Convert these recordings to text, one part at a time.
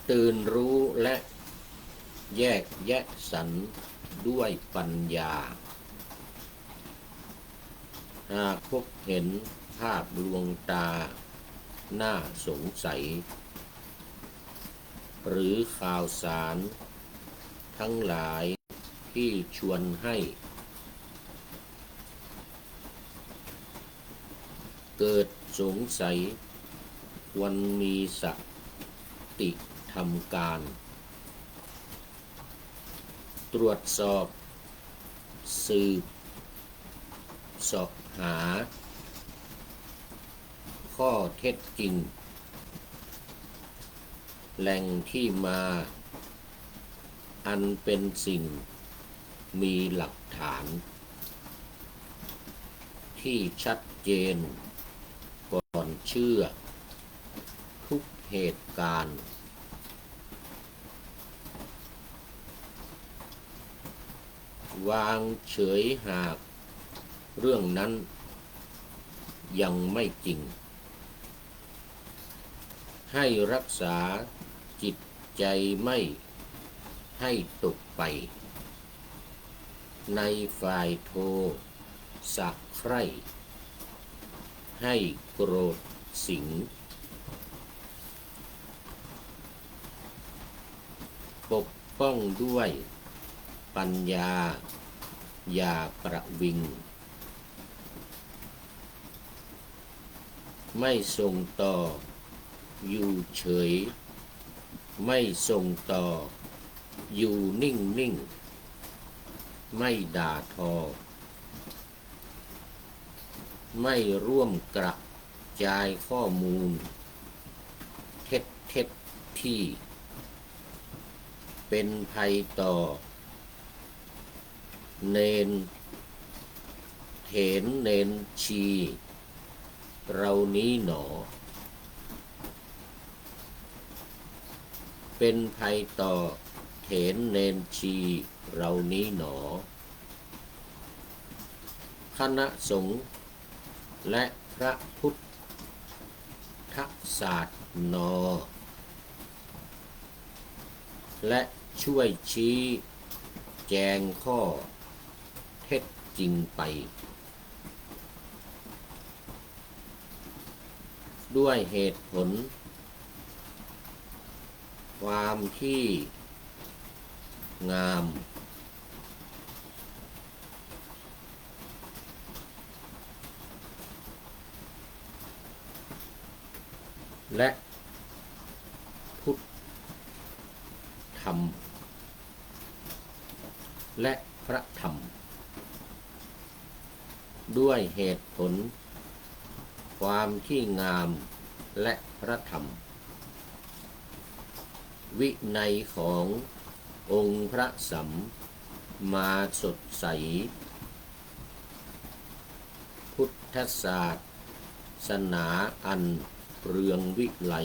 ตื่นรู้และแยกแยะสรรด้วยปัญญาหากพบเห็นภาพลวงตาน่าสงสัยหรือข่าวสารทั้งหลายที่ชวนให้เกิดสงสัยควรมีสติทำการตรวจสอบสืบเสาะหาข้อเท็จจริงแหล่งที่มาอันเป็นสิ่งมีหลักฐานที่ชัดเจนก่อนเชื่อทุกเหตุการณ์วางเฉยหากเรื่องนั้นยังไม่จริงให้รักษาจิตใจไม่ให้ตกไปในฝ่ายโทสะใคร่ให้โกรธสิงปกป้องด้วยปัญญาอย่าประวิงไม่ส่งต่ออยู่เฉยไม่ส่งต่ออยู่นิ่งไม่ด่าทอไม่ร่วมกระจายข้อมูลเท็จที่เป็นภัยต่อเนนเถนเนนชีเรานี้หนอเป็นภัยต่อเถนเนนชีเรานี้หนอคณะสงฆ์และพระพุทธศาสนและช่วยชี้แจงข้อเท็จจริงไปด้วยเหตุผลความที่งามและพุทธธรรมและพระธรรมด้วยเหตุผลความที่งามและพระธรรมวินัยขององค์พระสัมมาสดใสพุทธศาสนาอันเรืองวิไล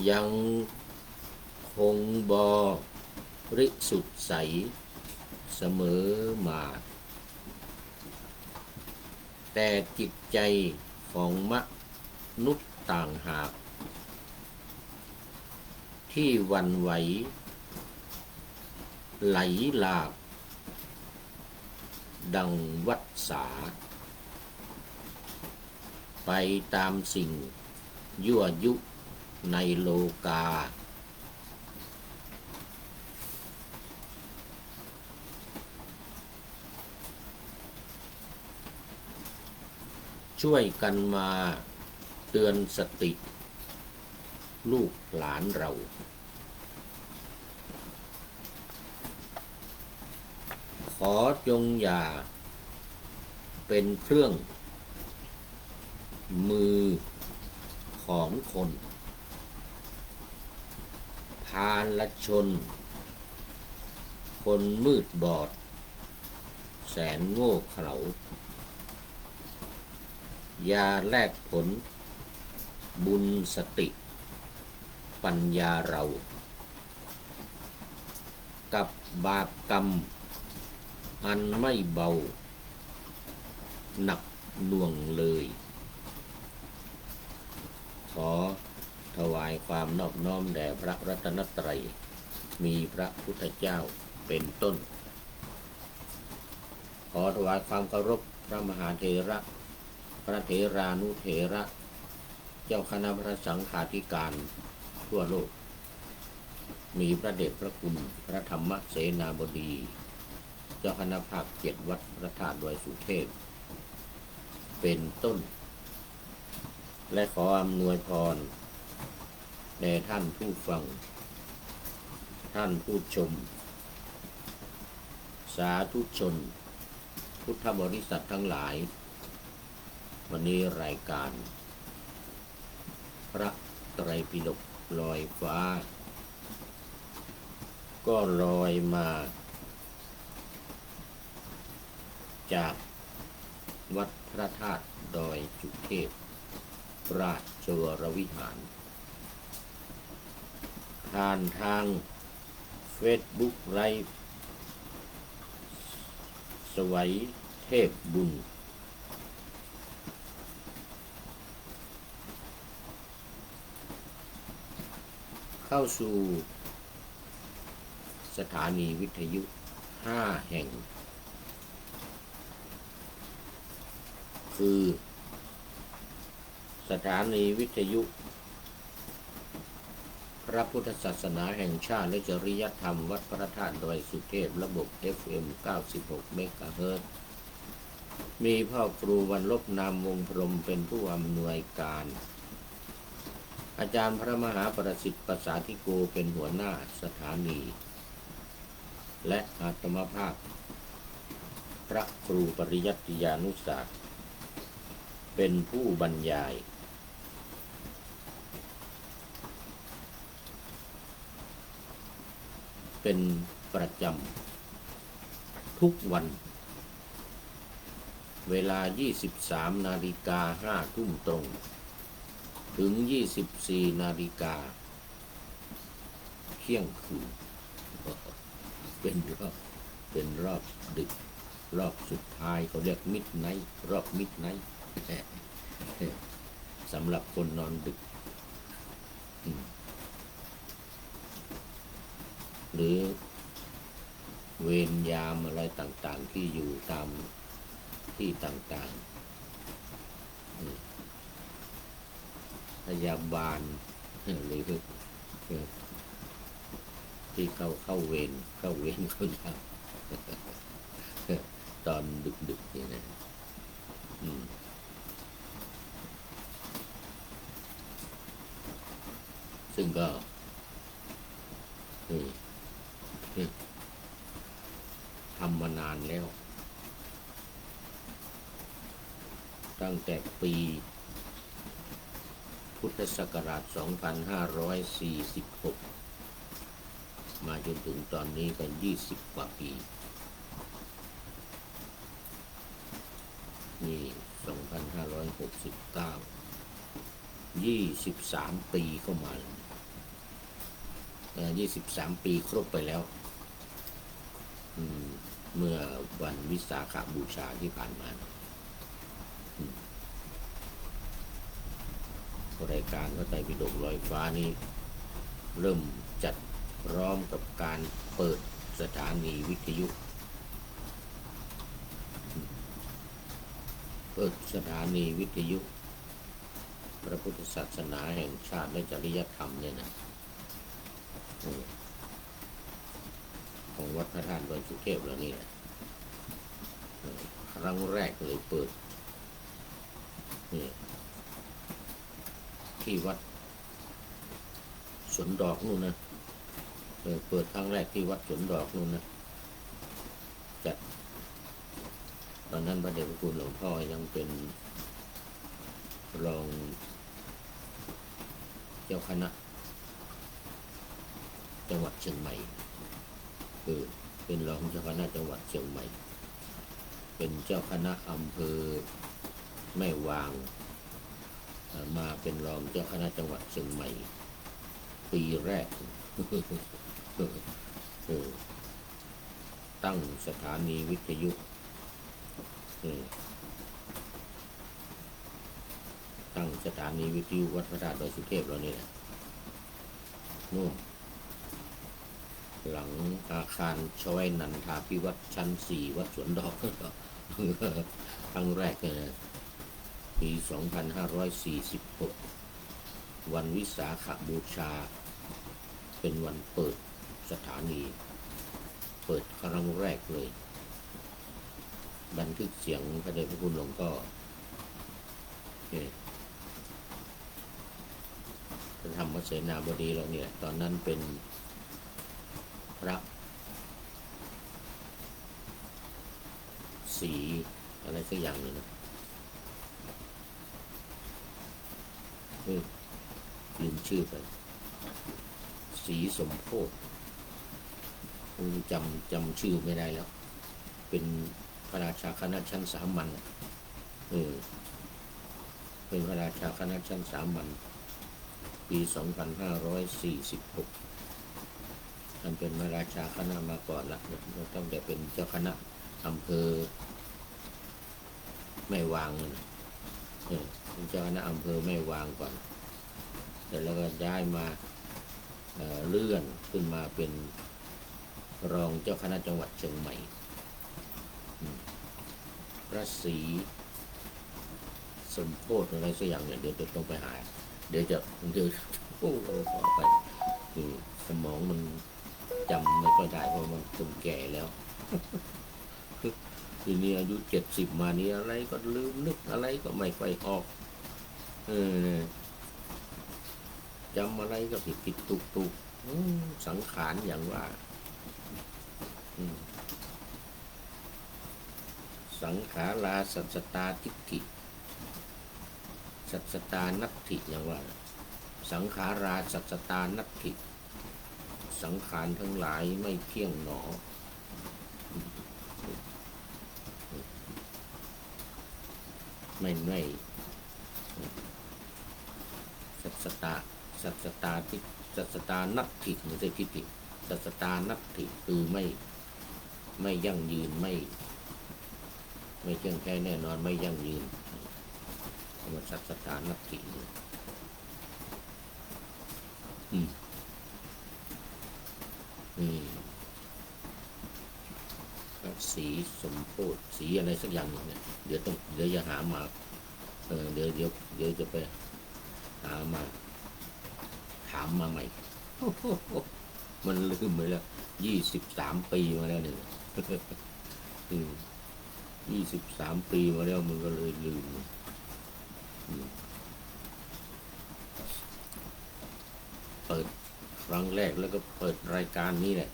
ยังคงบริสุทธิ์ใสเสมอมาแต่จิตใจของมนุษย์ต่างหากที่หวั่นไหวไหลหลากดังวัฏสาไปตามสิ่งยั่วยุในโลกาช่วยกันมาเตือนสติลูกหลานเราขอจงอย่าเป็นเครื่องมือของคนพาลชนคนมืดบอดแสนโง่เขลาอย่าแลกผลบุญสติปัญญาเรากับบาปกรรมอันไม่เบาหนักหน่วงเลยขอถ ถวายความนอบน้อมแด่พระรัตนตรัยมีพระพุทธเจ้าเป็นต้นขอถวายความเคารพพระมหาเถระพระเถรานุเถระเจ้าคณะพระสังฆาธิการทั่วโลกมีพระเดชพระคุณพระธรรมเสนาบดีเจ้าคณะภาค7วัดพระธาตุดอยสุเทพเป็นต้นและขออำนวยพรแด่ท่านผู้ฟังท่านผู้ชมสาธุชนพุทธบริษัททั้งหลายวันนี้รายการพระไตรปิฎกลอยฟ้าก็ลอยมาจากวัดพระธาตุดอยสุเทพราชวรวิหารผ่านทางเฟซบุ๊กไลฟ์สวัยเทพบุญเข้าสู่สถานีวิทยุ5 แห่งคือสถานีวิทยุพระพุทธศาสนาแห่งชาติและจริยธรรมวัดพระธาตุดอยสุเทพระบบ FM 96 เมกะเฮิรตซ์มีพ่อครูวันลบนามวงพรหมเป็นผู้อำนวยการอาจารย์พระมหาประสิทธิ์ประสาธิโกเป็นหัวหน้าสถานีและอาตมาภาพพระครูปริยัติยานุศาสตร์เป็นผู้บรรยายเป็นประจำทุกวันเวลา 23:05 น.ตรงถึง 24:00 น.เที่ยงคืนเป็นรอบดึกรอบสุดท้ายเขาเรียกมิดไนท์รอบมิดไนท์สำหรับคนนอนดึกหรือเวรยามอะไรต่างๆที่อยู่ตามที่ต่างๆพยาบาลหรือที่เข้าเวรเขายามตอนดึกๆนี่นะซึ่งก็ทำมานานแล้วตั้งแต่ปีพุทธศักราช 2546 มาจนถึงตอนนี้ก็20 กว่าปีนี่2569 23 ปีเข้ามาแล้ว23 ปีครบไปแล้วเมื่อวันวิสาขบูชาที่ผ่านมารายการพระไตรปิฎกลอยฟ้านี้เริ่มจัดพร้อมกับการเปิดสถานีวิทยุสถานีวิทยุพระพุทธศาสนาแห่งชาติและจริยธรรมเนี่ยนะของวัดพระธาตุดอยสุเทพแล้วนี่แหละครั้งแรกเลยเปิดนี่ที่วัดสวนดอกนู่นนะเปิดครั้งแรกที่วัดสวนดอกนู่นนะจัดตอนนั้นพระเดชพระคุณหลวงพ่อยังเป็นรองเจ้าคณะจังหวัดเชียงใหม่เป็นรองเจ้าคณะจังหวัดเชียงใหม่เป็นเจ้าคณะอำเภอแม่วางมาเป็นรองเจ้าคณะจังหวัดเชียงใหม่ปีแรก ตั้งสถานีวิทยุตั้งสถานีวิทยุวัดพระธาตุดอยสุเทพเรานี่แหละ นู่นหลังอาคารชอยนันทาพิวัตรชั้น4วัดสวนดอกครั้งแรกเนี่ยปี 2546 วันวิสาขบูชาเป็นวันเปิดสถานีเปิดครั้งแรกเลยบันทึกเสียงพระเดชพระคุณหลวงพ่อพระธรรมเสนาบดีเราเนี่ยตอนนั้นเป็นพระสีอะไรสักอย่างหนึ่งนะลืมชื่อไปสีสมโพธิจำชื่อไม่ได้แล้วเป็นพระราชาคณะชั้นสามัญเป็นพระราชาคณะชั้นสามัญปี 2546ท่านเป็นพระราชาคณะมาก่อนละต้องแต่เป็นเจ้าคณะอำเภอแม่วางเป็นเจ้าคณะอำเภอแม่วางก่อนแล้วก็ย้ายมาเลื่อนขึ้นมาเป็นรองเจ้าคณะจังหวัดเชียงใหม่พระศรีสมโพธิอะไรสักอย่างเนี่ยเดี๋ยวจะต้องไปหาเดี๋ยวโอ้ขอไปสมองมันจำไม่ค่อยได้เพราะมันคนแก่แล้วทีนี้อายุ70มานี้อะไรก็ลืมนึกอะไรก็ไม่ค่อยออกจำอะไรก็ผิดตุกสังขารอย่างว่าสังขาราสัจจตาทิฏฐิสัจจตานัตถิอย่างว่าสังขาราสัจจตานัตถิสังขารทั้งหลายไม่เที่ยงหนอไม่สัจจตาทิสัจจตานัตถิไม่ใช่ทิฏฐิสัจจตานัตถิคือไม่ยั่งยืนไม่เที่ยงแท้แน่นอนไม่ยั่งยืนมันสัจจตานัตถิสีสมโพธิสีอะไรสักอย่างเนี่ยเดี๋ยวจะหามาเดี๋ยวจะไปหามาถามมาใหม่มันลืมไปแล้ว23 ปีมาแล้วเนี่ย23 ปีมาแล้วมันก็เลยลืมเปิดครั้งแรกแล้วก็เปิดรายการนี้แหละ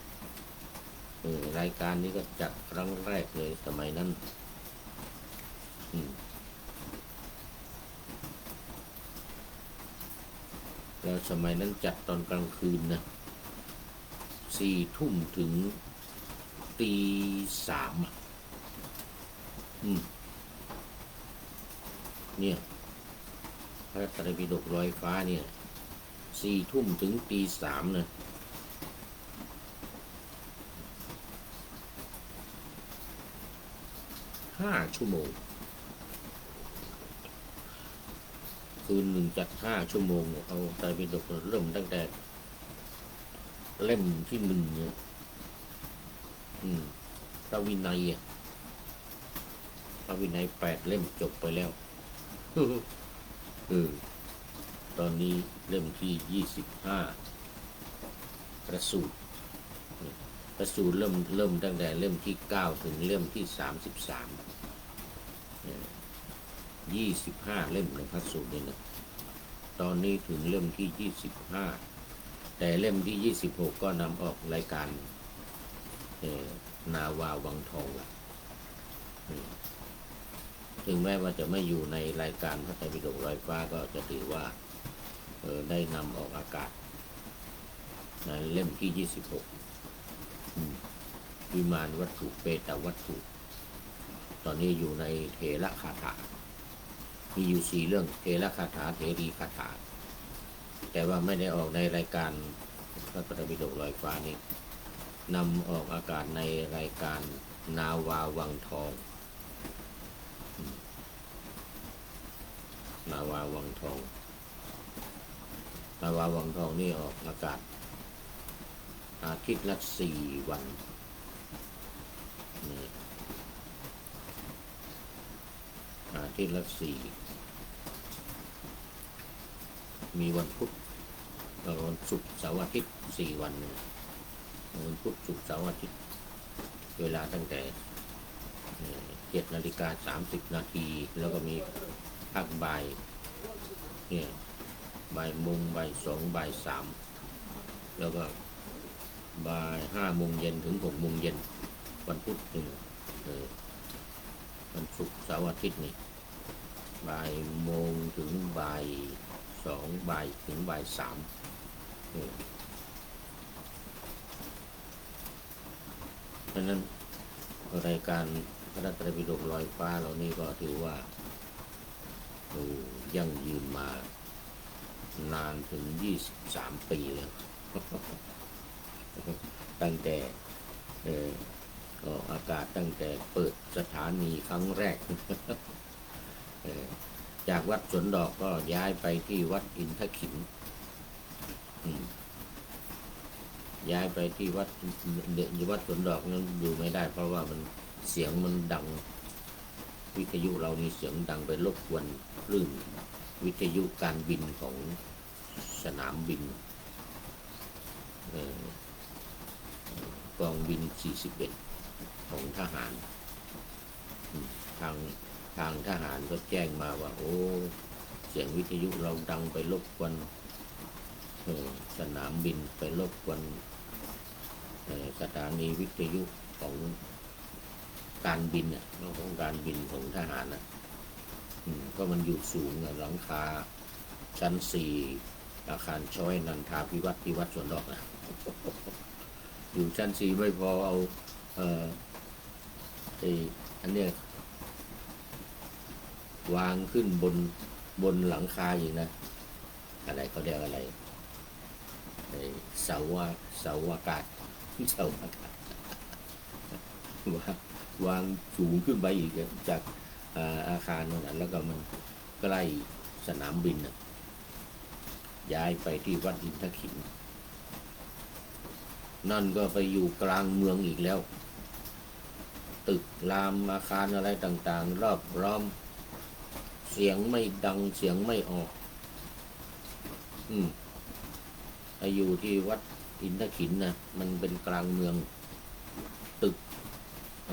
รายการนี้ก็จัดครั้งแรกเลยสมัยนั้นแล้วสมัยนั้นจัดตอนกลางคืนนะ4 ทุ่มถึงตี 3เนี่ยพระไตรปิฎกลอยฟ้าเนี่ย4 ทุ่มถึงตี 3นะ5 ชั่วโมงคืนหนึ่งจัด5 ชั่วโมงเอาไตรปิฎกเริ่มตั้งแต่เล่มที่1เนี่ยพระวินัย8 เล่มจบไปแล้วตอนนี้เล่มที่25ประสูตรเริ่มตั้งแต่เล่มที่9ถึงเล่มที่33 25 เล่มในพระสูตรนี่นะตอนนี้ถึงเล่มที่25แต่เล่มที่26ก็นำออกรายการนาวาวังทองละถึงแม้ว่าจะไม่อยู่ในรายการพระไตรปิฎกลอยฟ้าก็จะถือว่าได้นำออกอากาศในเล่มที่26วิมานวัตถุเปตวัตถุตอนนี้อยู่ในเถระคาถามีอยู่4 เรื่องเถระคาถาเถรีคาถาแต่ว่าไม่ได้ออกในรายการพระไตรปิฎกลอยฟ้านี้นำออกอากาศในรายการนาวาวังทองนาวาวังทองนี่ออกอากาศ ทิตย์ละ4 วันอาทิตย์ละมีวันพุธวันศุกร์เสาร์อาทิตย์4 วันวันพุธศุกร์เสาร์อาทิตย์เวลาตั้งแต่7:30 น.แล้วก็มีภาคบ่ายเนี่ยบ่ายโมงบ่าย2บ่าย3แล้วก็บ่าย5 โมงเย็นถึง6 โมงเย็นวันพุธวันศุกร์เสาร์อาทิตย์นี่บ่ายโมงถึงบ่าย2บ่ายถึงบ่าย3เพราะนั้นรายการพระไตรปิฎกลอยฟ้าเรานี่ก็ถือว่ายั่งยืนมานานถึง23 ปีแล้ว ตั้งแต่ก็อากาศตั้งแต่เปิดสถานีครั้งแรก จากวัดสวนดอกก็ย้ายไปที่วัดอินทขินย้ายไปที่วัดสวนดอกนั้นอยู่ไม่ได้เพราะว่ามันเสียงมันดังวิทยุเรานี่เสียงดังไปรบกวนคลื่นวิทยุการบินของสนามบินกองบิน41ของทหารทางทหารก็แจ้งมาว่าโอ้เสียงวิทยุเราดังไปรบกวนสนามบินไปรบกวนสถานีวิทยุของการบินของการบินของทหารก็มันอยู่สูงหลังคาชั้น4อาคารช้อยนันทาพิวัตรที่วัดสวนดอกอยู่ชั้น4ไม่พอเอาอันเนี้ยวางขึ้นบนหลังคาอีกนะอะไรเขาเรียกอะไรเสาอากาศวางสูงขึ้นไปอีกจากอาคารนั้นแล้วก็มันใกล้สนามบินย้ายไปที่วัดอินทขินนั่นก็ไปอยู่กลางเมืองอีกแล้วตึกรามอาคารอะไรต่างๆรอบล้อมเสียงไม่ดังเสียงไม่ออกอยู่ที่วัดอินทขินนะมันเป็นกลางเมืองตึก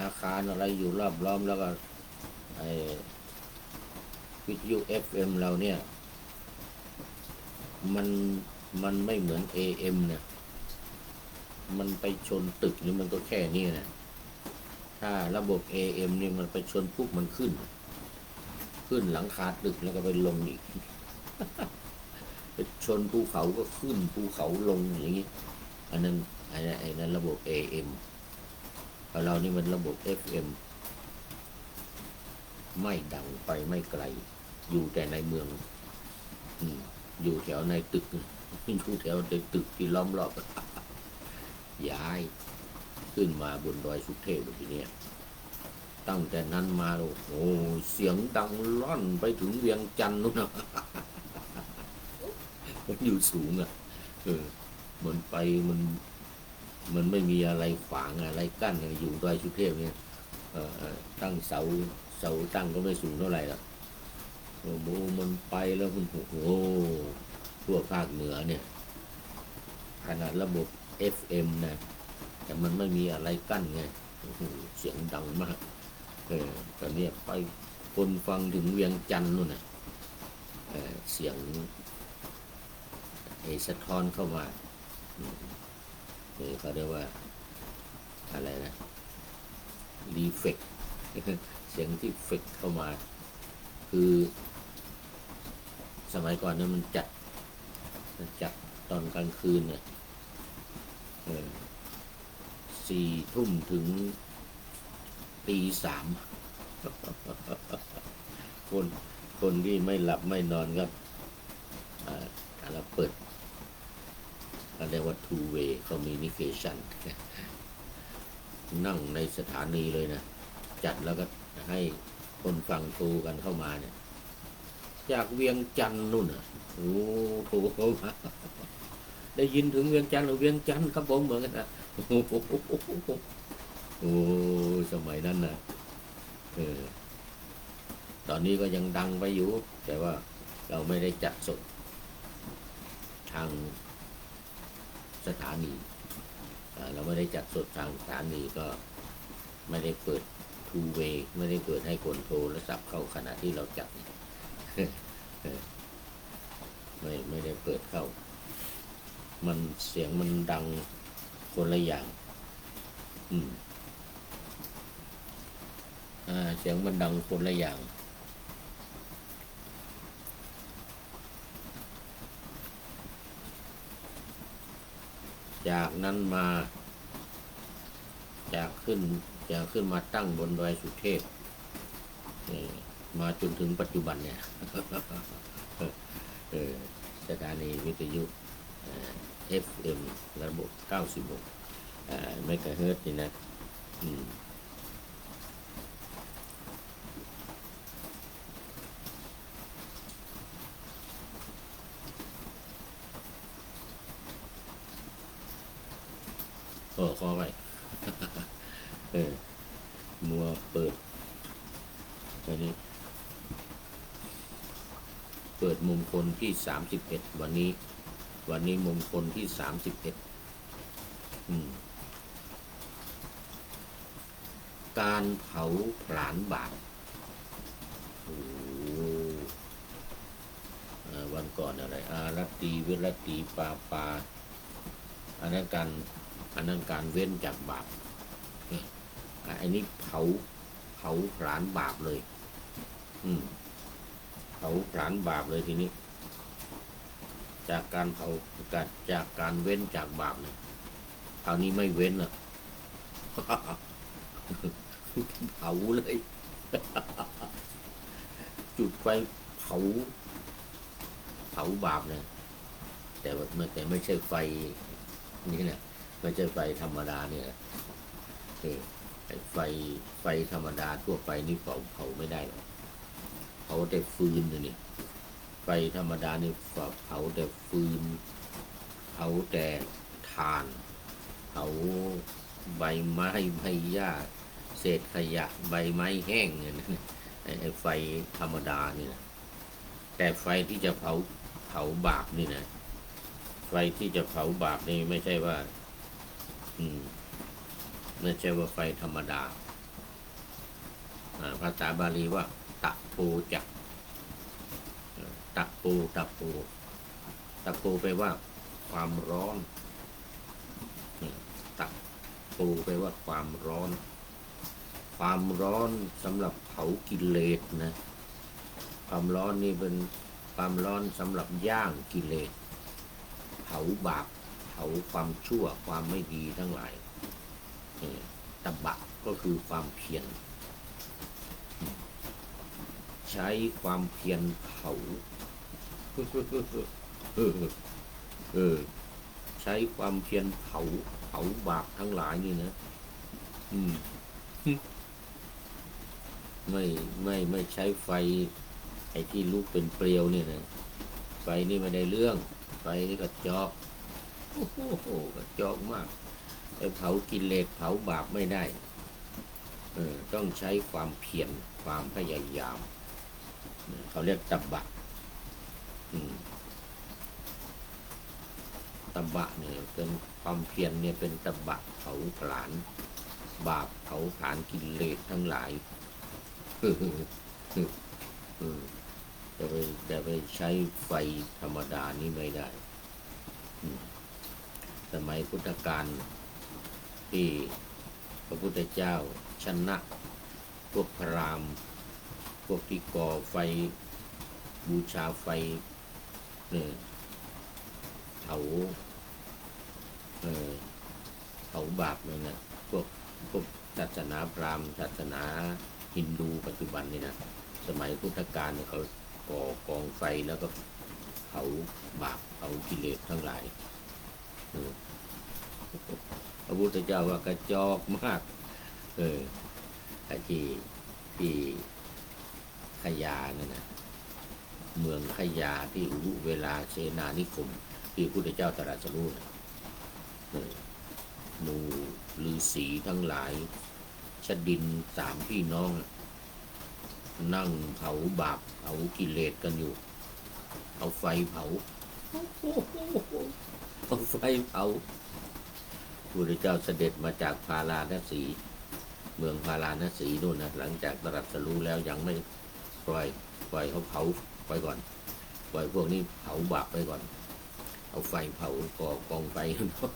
อาคารอะไรอยู่รอบล้อมแล้วก็วิทยุ FM เราเนี่ยมันไม่เหมือน AM เนี่ยมันไปชนตึกนี่มันก็แค่นี้นะถ้าระบบ AM นี่มันไปชนปุ๊บมันขึ้นหลังคาตึกแล้วก็ไปลงอีก ไปชนภูเขาก็ขึ้นภูเขาลงอย่างนี้อันนั้นระบบ AM เรานี่มันระบบ FM ไม่ดังไปไม่ไกลอยู่แต่ในเมืองอยู่แถวในตึกอยู่แถวในตึกที่ล้อมรอบย้ายขึ้นมาบนดอยสุเทพทีนี้ตั้งแต่นั้นมาโอ้เสียงดังล่อนไปถึงเวียงจันทร์นู่นนะมันอยู่สูงมันไปมันไม่มีอะไรขวางอะไรกั้นอยู่ดอยสุเทพเนี่ยตั้งเสาตั้งก็ไม่สูงเท่าไหร่หรอกโอ้โหมันไปแล้วมันโอ้โหทั่วภาคเหนือเนี่ยขนาดระบบ FM นะแต่มันไม่มีอะไรกั้นไงเสียงดังมากตอนนี้ไปคนฟังถึงเวียงจันทร์นู่นนะเสียงสะท้อนเข้ามาเขาเรียกว่าอะไรนะรีเฟกเสียงที่เฟกเข้ามาคือสมัยก่อนเนี่ยมันจัดตอนกลางคืนเนี่ย4 ทุ่มถึงตี 3คนที่ไม่หลับไม่นอนครับเราเปิดเรียกว่า two way communication นั่งในสถานีเลยนะจัดแล้วก็ให้คนฟังโทรกันเข้ามาเนี่ยจากเวียงจันทร์นู่นโอ้โทรเข้ามา ได้ยินถึงเวียงจันทร์หรือเวียงจันทร์ครับผมเหมือนกันนะโอ้โหโอ้สมัยนั้นนะเออตอนนี้ก็ยังดังไปอยู่แต่ว่าเราไม่ได้จัดสดทางสถานีเราไม่ได้จัดสดทางสถานีก็ไม่ได้เปิดทูเวย์ไม่ได้เปิดให้คนโทรศัพท์เข้าขณะที่เราจัดไม่ได้เปิดเข้ามันเสียงมันดังคนละอย่างเสียงมันดังคนละอย่างจากนั้นมาจากขึ้นมาตั้งบนดอยสุเทพมาจนถึงปัจจุบันเนี่ยสถานีวิทยุ FM ระบบ96เมกะเฮิรตซ์นี่นะขอไว้มัวเปิดอันนี้เปิดมงคลที่31วันนี้มงคลที่31การเผาผลาญบาปวันก่อนอะไรอารัตตีวิรตีปาปาอันนั้นการเว้นจากบาปอันนี้เผาผลาญบาปเลยเผาผลาญบาปเลยทีนี้จากการเผาจากการเว้นจากบาปเนี่ยคราวนี้ไม่เว้นอ่ะเผาเลยจุดไฟเผาบาปเนี่ยแต่ไม่ใช่ไฟนี่นะไม่ใช่ไฟธรรมดาเนี่ยไฟธรรมดาทั่วไปนี่เผาไม่ได้หรอกเผาแต่ฟืนนี่ไฟธรรมดานี่เผาแต่ฟืนเผาแต่ถ่านเผาใบไม้ใบหญ้าเศษขยะใบไม้แห้งเนี่ยไอ้ไฟธรรมดานี่นะแต่ไฟที่จะเผาบาปนี่นะไฟที่จะเผาบาปนี่ไม่ใช่ว่าไม่ใช่ว่าไฟธรรมดาภาษาบาลีว่าตะโพจักตะโพแปลว่าความร้อนตะโพแปลว่าความร้อนสำหรับเผากิเลสนะความร้อนนี่เป็นความร้อนสำหรับย่างกิเลสเผาบาปเผาความชั่วความไม่ดีทั้งหลายตบะก็คือความเพียรใช้ความเพียรเผาใช้ความเพียรเผาบาปทั้งหลายนี่นะไม่ใช้ไฟไอ้ที่ลุกเป็นเปลวเนี่ยนะไฟนี่ไม่ได้เรื่องไฟนี่กระจอกกระจอกมากไปเผากิเลสเผาบาปไม่ได้ต้องใช้ความเพียรความพยายามเขาเรียกตบะตบะเนี่ยเป็นความเพียรเนี่ยเป็นตบะเผาผลาญบาปเผาผลาญกิเลสทั้งหลายจะไปใช้ไฟธรรมดานี้ไม่ได้สมัยพุทธกาลที่พระพุทธเจ้าชนะพวกพราหมณ์พวกที่ก่อไฟบูชาไฟเผาบาปเลยนะพวกศาสนาพราหมณ์ศาสนาฮินดูปัจจุบันนี่นะสมัยพุทธกาลเนี่ยเขาก่อกองไฟแล้วก็เผาบาปเผากิเลสทั้งหลายพระพุทธเจ้าว่ากระจอกมากที่ขยานั่นนะเมืองขยาที่อุรุเวลาเสนานิคม ที่พระพุทธเจ้าตรัสรู้นะหมู่ฤาษีทั้งหลายชดินสามพี่น้องนั่งเผาบาปเผากิเลสกันอยู่เอาไฟเผาเอาไฟเผาพระพุทธเจ้าเสด็จมาจากพาราณสีเมืองพาราณสีนู่นนะหลังจากตรัสรู้แล้วยังไม่ปล่อยเขาเผาไปก่อนปล่อยพวกนี้เผาบาปไปก่อนเอาไฟเผากองไฟนู่นพร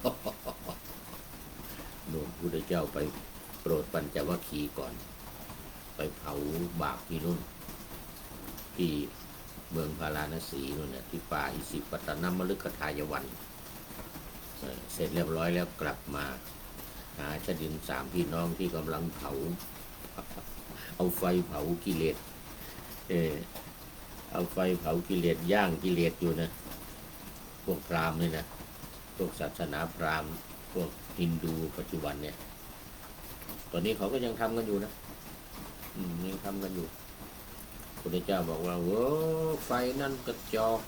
ะพุทธเจ้าไปโปรดปัญจวัคคีย์ก่อนไปเผาบาปที่นู่นที่เมืองพาราณสีนู่นน่ะที่ป่าอิสิปตนมฤคทายวันเสร็จเรียบร้อยแล้วกลับมาหาชดินสามพี่น้องที่กำลังเผาเอาไฟเผากิเลสเอาไฟเผากิเลสย่างกิเลสอยู่นะพวกพราหมณ์นี่นะพวกศาสนาพราหมณ์พวกฮินดูปัจจุบันเนี่ยตอนนี้เขาก็ยังทำกันอยู่นะยังทำกันอยู่พระพุทธเจ้าบอกว่าโอ้ไฟนั่นกระจอก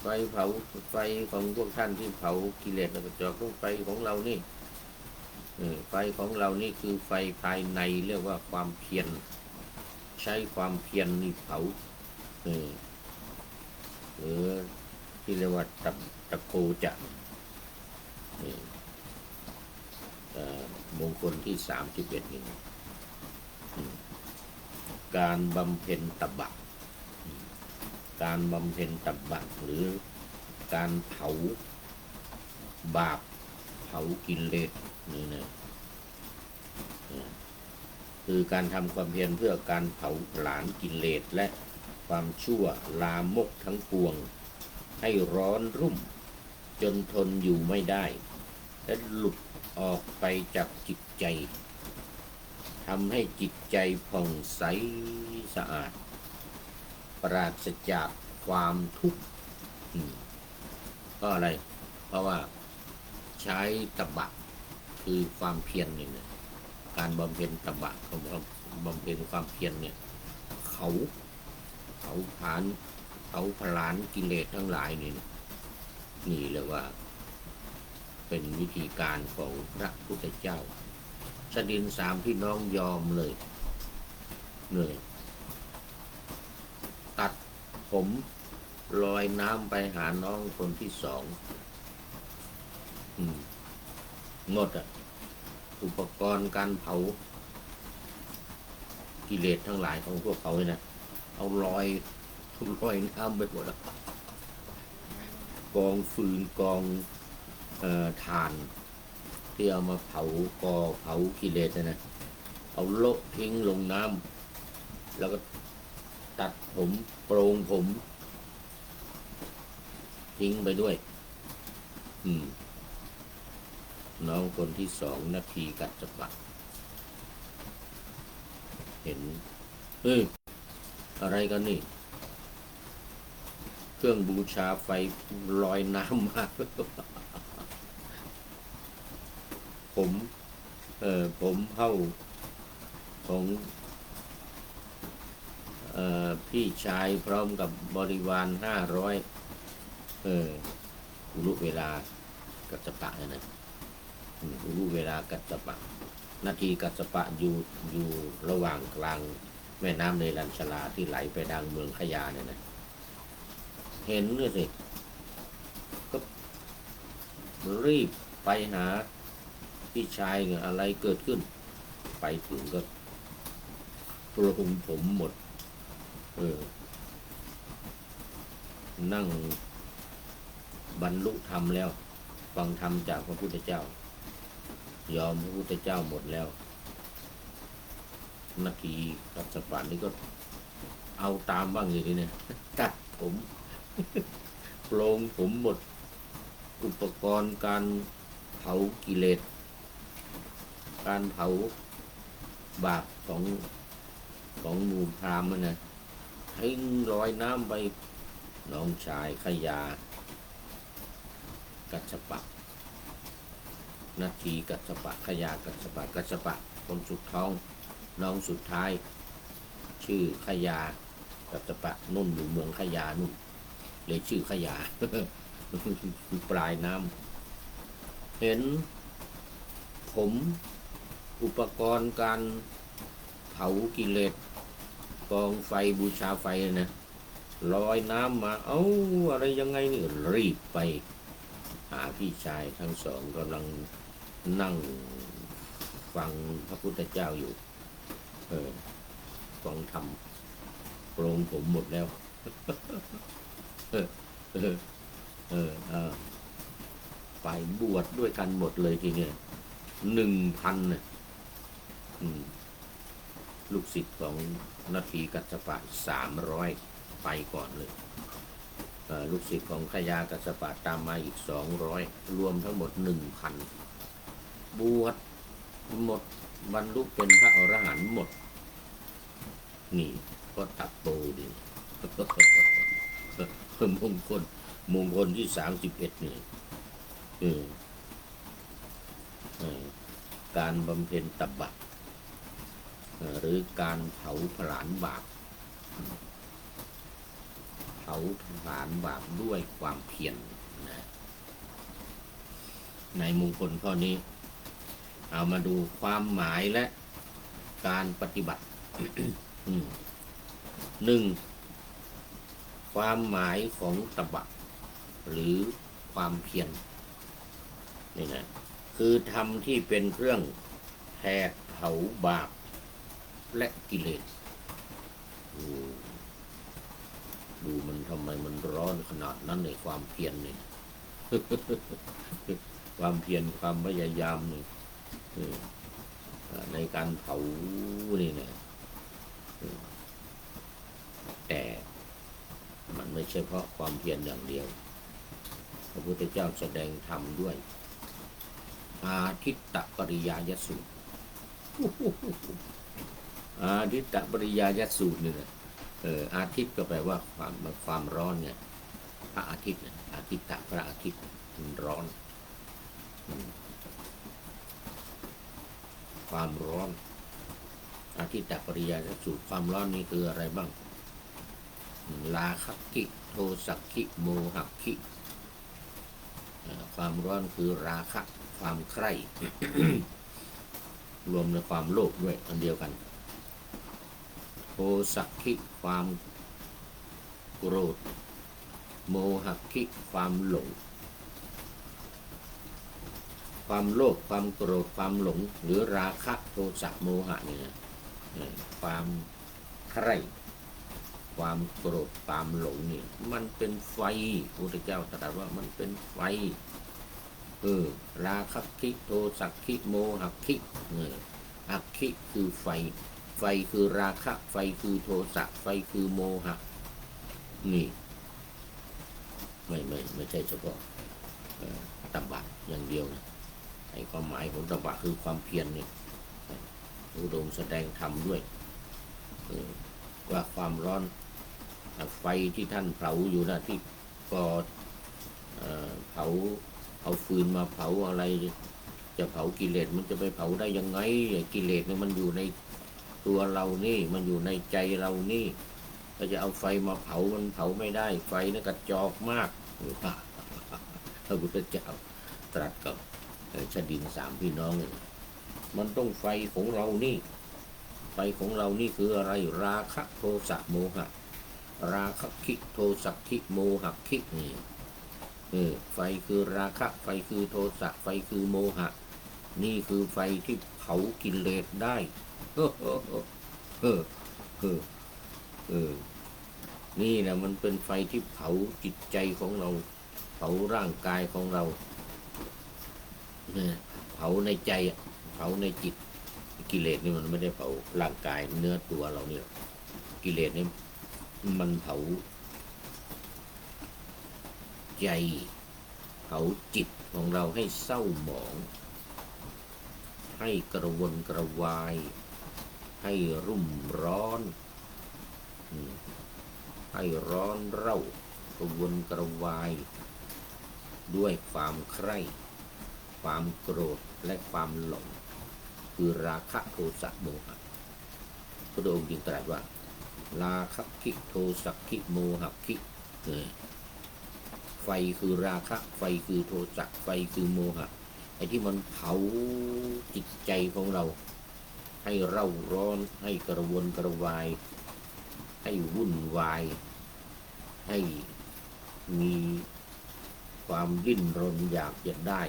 ไฟเผาไฟของพวกท่านที่เผากิเลสกระจอกต้องไฟของเรานี่ไฟของเรานี่คือไฟภายในเรียกว่าความเพียรใช้ความเพียรนี่เผาหรือที่เรียกว่าตะโกจะมงคลที่31นี่การบำเพ็ญตบะการบำเพ็ญตบะหรือการเผาบาปเผากิเลสนี่นะคือการทำความเพียรเพื่อการเผาผลาญกิเลสและความชั่วลามกทั้งปวงให้ร้อนรุ่มจนทนอยู่ไม่ได้และหลุดออกไปจากจิตใจทำให้จิตใจผ่องใสสะอาดปราศจากความทุกข์ก็อะไรเพราะว่าใช้ตบะคือความเพียรเนี่ยการบำเพ็ญตบะของบำเพ็ญความเพียรเนี่ยเขาผลาญกิเลสทั้งหลายนี่เรียกว่าเป็นวิธีการของพระพุทธเจ้าชดินสามพี่น้องยอมเลยตัดผมลอยน้ำไปหาน้องคนที่สองหมดอุปกรณ์การเผากิเลสทั้งหลายของพวกเขาเนี่ยนะเอาลอยน้ำไปหมดแล้วกองฟืนกองถ่านที่เอามาเผากิเลสนะเอาโละทิ้งลงน้ำแล้วก็ตัดผมโปรงผมทิ้งไปด้วยน้องคนที่สองนาทีกัดจับปะเห็นอะไรกันนี่เครื่องบูชาไฟลอยน้ำมาผมเผ่าของพี่ชายพร้อมกับบริวาร500อุลุเวลากัจจปะนะอุลุเวลากัจจปะนาทีกัจจปะอยู่ระหว่างกลางแม่น้ำในลัญชลาที่ไหลไปดังเมืองขยาเนี่ยนะเห็นเลยสิก็รีบไปหาพี่ชายอะไรเกิดขึ้นไปถึงก็โปรงผมหมดนั่งบรรลุธรรมแล้วฟังธรรมจากพระพุทธเจ้ายอมพระพุทธเจ้าหมดแล้วนาทีกัจจปะนี่ก็เอาตามบ้างอย่างนี้เนี่ยตัดผมโปรงผมหมดอุปกรณ์การเผากิเลสการเผาบาปของหมู่พราหมณ์นะทิ้งลอยน้ำไปน้องชายขยากัจจปะนาทีกัจจปะขยากัจจปะคนสุดท้องน้องสุดท้ายชื่อขยากัจจปะนุ่นอยู่เมืองขยานุ่นเลยชื่อขยา ปลายน้ำเห็นผมอุปกรณ์การเผากิเลสกองไฟบูชาไฟนะลอยน้ำมาเอ้าอะไรยังไงนี่รีบไปหาพี่ชายทั้งสองกำลังนั่งฟังพระพุทธเจ้าอยู่ฟังธรรมโปรงผมหมดแล้วเออเออเออไปบวชดด้วยกันหมดเลยทีเนี้ย1,000นะลูกศิษย์ของนาทีกัสสปะ300ไปก่อนเลยลูกศิษย์ของขยากัสสปะตามมาอีก200รวมทั้งหมด 1,000 บวชหมดบรรลุเป็นพระอรหันต์หมดนี่ก็ตัดโตดิมงคลที่31นี่การบำเพ็ญตบะหรือการเผาผลาญบาปเผาผลาญบาปด้วยความเพียรนะในมงคลข้อนี้เอามาดูความหมายและการปฏิบัติ 1. ความหมายของตบะหรือความเพียรนี่นะคือธรรมที่เป็นเครื่องแผดเผาบาปและกิเลสดูมันทำไมมันร้อนขนาดนั้นในความเพียรเนี่ย ความเพียรความพยายามเนี่ยในการเผานี่นะแต่มันไม่ใช่เพราะความเพียรอย่างเดียวพระพุทธเจ้าแสดงธรรมด้วยอาทิตตปริยายสูตรอาทิตตปริยายสูตรนี่นะอาทิตย์ก็แปลว่าความร้อนเนี่ยพระอาทิตย์อาทิตตะพระอาทิตย์มันร้อนความร้อนอาทิตตปริยายสูตรความร้อนนี่คืออะไรบ้างราคะคิโทสักขิโมหะคิความร้อนคือราคะความใคร่ รวมในความโลภด้วยอันเดียวกันโทสักขิความโกรธโมหะคิความหลงความโลภความโกรธความหลงหรือราคะโทสะโมหะเนี่ยความใคร่ความโกรธความหลงนี่มันเป็นไฟพระพุทธเจ้าตรัสว่ามันเป็นไฟราคะคิโทสักขิโมหะคิอักขิคือไฟไฟคือราคะไฟคือโทสะไฟคือโมหะนี่ไม่ใช่เฉพาะตบะอย่างเดียวนะไอ้ความหมายของตบะคือความเพียรเนี่ยอุดมแสดงธรรมด้วยว่าความร้อนไฟที่ท่านเผาอยู่นะที่ก่อเผาเอาฟืนมาเผาอะไรจะเผากิเลสมันจะไปเผาได้ยังไงกิเลสเนี่ยมันอยู่ในตัวเรานี่มันอยู่ในใจเรานี่ก็จะเอาไฟมาเผามันเผาไม่ได้ไฟนี่กระจอกมากพระพุทธเจ้าตรัสกับชดิน3พี่น้องมันต้องไฟของเรานี่ไฟของเรานี่คืออะไรราคะโทสะโมหะราคะคิโทสักขิโมหะคินี่ไฟคือราคะไฟคือโทสะไฟคือโมหะนี่คือไฟที่เผากิเลสได้นี่นะมันเป็นไฟที่เผาจิตใจของเราเผาร่างกายของเราเผาในใจเผาในจิตกิเลสนี่มันไม่ได้เผาร่างกายเนื้อตัวเราเนี่ยกิเลสนี่มันเผาใจเผาจิตของเราให้เศร้าหมองให้กระวนกระวายให้รุ่มร้อนให้ร้อนเร่ากระวนกระวายด้วยความใคร่ความโกรธและความหลงคือราคะโทสะโมหะพระองค์จึงตรัสว่าราคะคิโทสักขิโมหะคิไฟ ไฟคือราคะ ไฟคือโทสะ ไฟคือโมหะ ไอ้ที่มันเผาจิตใจของเราให้เร่าร้อนให้กระวนกระวายให้วุ่นวายให้มีความดิ้นรนอยากจะได้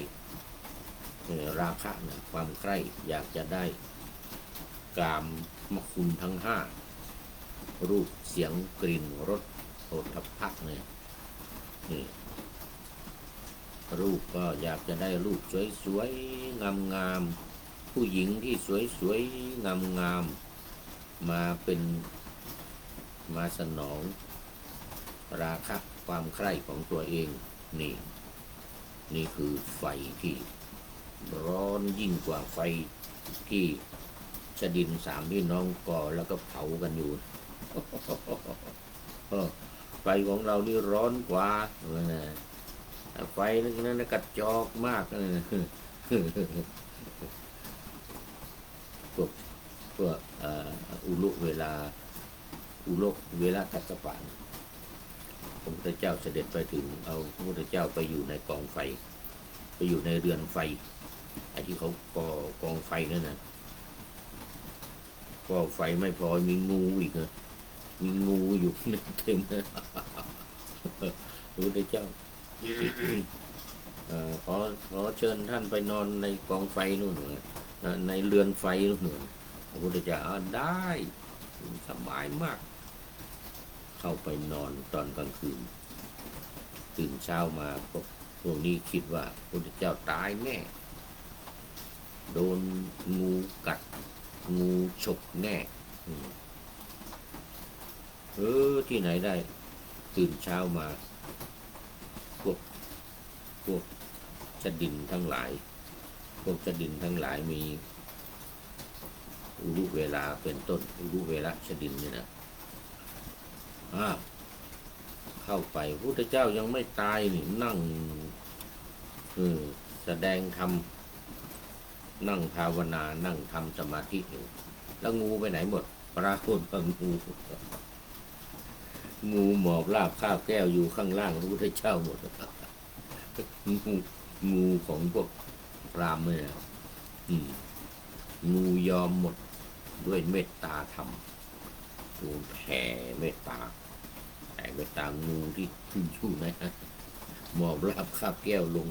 ราคะนะความใคร่อยากจะได้กามคุณทั้งห้ารูปเสียงกลิ่นรสโผฏฐัพพะเนี่ยนี่รูปก็อยากจะได้รูปสวยๆงามๆผู้หญิงที่สวยๆงามๆมาเป็นมาสนองราคะความใคร่ของตัวเองนี่คือไฟที่ร้อนยิ่งกว่าไฟที่ชดินสามพี่น้องก่อแล้วก็เผากันอยู่ ไฟของเรานี่ร้อนกว่าไฟนั้นกระจอกมากพวกอุลุเวลากัสสปะพระพุทธเจ้าเสด็จไปถึงเอาพระพุทธเจ้าไปอยู่ในกองไฟไปอยู่ในเรือนไฟไอ้ที่เขาก่อกองไฟนั่นนะก่อไฟไม่พอมีงูอีกนะมีงูอยู่เต็มเลยพระพุทธเจ้าขอเชิญท่านไปนอนในกองไฟนู่นในเรือนไฟนู่นพระพุทธเจ้าได้สบายมากเข้าไปนอนตอนกลางคืนตื่นเช้ามาพวกนี้คิดว่าพระพุทธเจ้าตายแน่โดนงูกัดงูฉกแน่ที่ไหนได้ตื่นเช้ามาพวกชดินทั้งหลายมีอุรุเวลาเป็นต้นอุรุเวลาชดินเนี่ยนะเข้าไปพระพุทธเจ้ายังไม่ตายนี่นั่งแสดงธรรมนั่งภาวนานั่งทำสมาธิอยู่แล้วงูไปไหนหมดปรากฏว่างูหมอบราบคาบแก้วอยู่ข้างล่างพระพุทธเจ้าหมดงูของพวกพราหมณ์เนี่ยงูยอมหมดด้วยเมตตาธรรมงูแผ่เมตตางูที่ขึ้นชู่นะหมอบราบคาบแก้วลง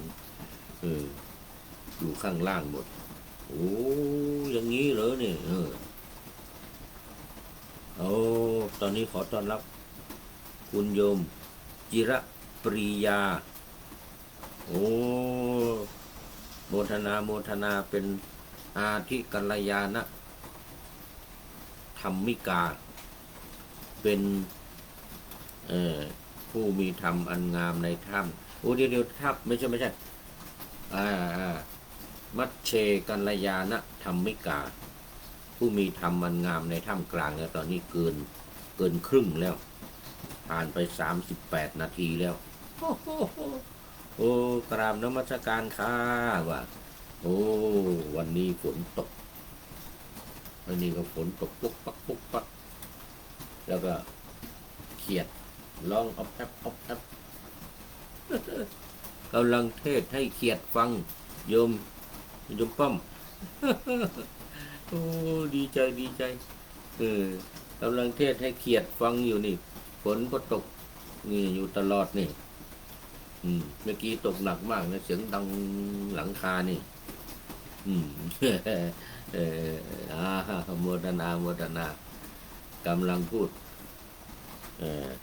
อยู่ข้างล่างหมดโอ้อย่างนี้เหรอเนี่ยตอนนี้ขอต้อนรับคุณโยมจิระปริยาโมทนาเป็นอาทิกัลยาณธรรมิกาเป็นผู้มีธรรมอันงามในถ้ำเดี๋ยวทับไม่ใช่มัชเชกัลยาณธรรมิกาผู้มีธรรมอันงามในถ้ำกลางแล้วตอนนี้เกินครึ่งแล้วผ่านไป38 นาทีแล้วกราบนมัสการค่ะว่าวันนี้ฝนตกวันนี้ก็ฝนตกปุ๊กปักแล้วก็เขียดร้องอ๊อบแทบกำลังเทศให้เขียดฟังโยมป้อมดีใจกำลังเทศให้เขียดฟังอยู่นี่ฝนก็ตกนี่อยู่ตลอดนี่เมื่อกี้ตกหนักมากนะเสียงดังหลังคานี่โมทนากำลังพูด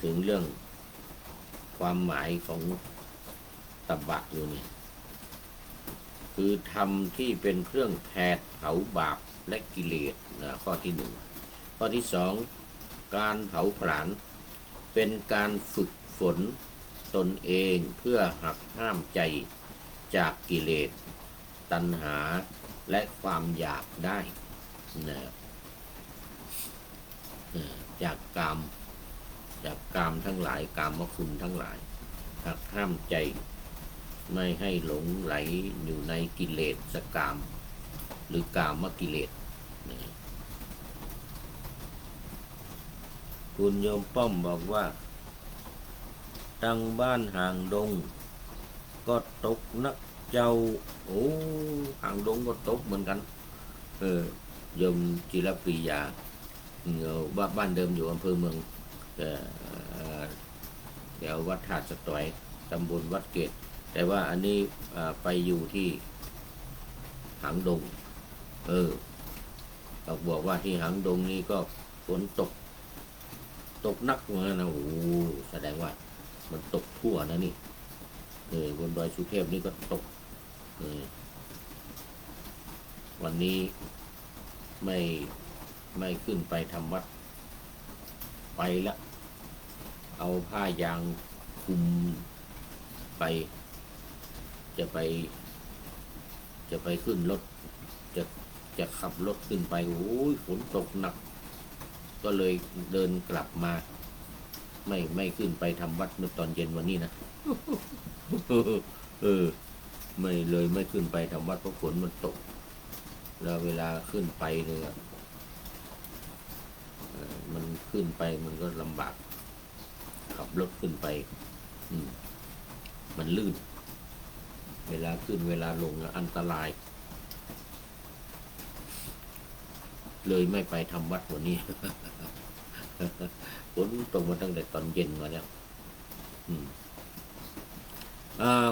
ถึงเรื่องความหมายของตบะอยู่นี่คือธรรมที่เป็นเครื่องแผดเผาบาปและกิเลสข้อที่1ข้อที่2การเผาผลาญเป็นการฝึกฝนตนเองเพื่อหักห้ามใจจากกิเลสตัณหาและความอยากได้จากกามทั้งหลายกามคุณทั้งหลายหักห้ามใจไม่ให้หลงไหลอยู่ในกิเลสกามหรือกามกิเลสคุณโยมป้อมบอกว่าต ทางบ้านห่างดงก็ตกนักเจ้าโอ้ห่างดงก็ตกเหมือนกันโยมจิรปรียาบ้านเดิมอยู่อำเภอเมืองแถววัดธาตุสตอยตำบลวัดเกตแต่ว่าอันนี้ไปอยู่ที่หางดงเราบอกว่าที่หางดงนี่ก็ฝนตกนักเหมือนกันนะโอ้แสดงว่ามันตกทั่วนะนี่บนดอยสุเทพนี่ก็ตกวันนี้ไม่ขึ้นไปทำวัดไปละเอาผ้ายางคลุมไปจะไปขึ้นรถจะขับรถขึ้นไปโอ้ยฝนตกหนักก็เลยเดินกลับมาไม่ขึ้นไปทำวัดเมื่อตอนเย็นวันนี้นะไม่ขึ้นไปทำวัดเพราะฝนมันตกแล้วเวลาขึ้นไปเนี่ยมันขึ้นไปมันก็ลำบากขับรถขึ้นไปมันลื่นเวลาขึ้นเวลาลงอันตรายเลยไม่ไปทำวัดวันนี้ ฝนตกมาตั้งแต่ตอนเย็นมาแล้ว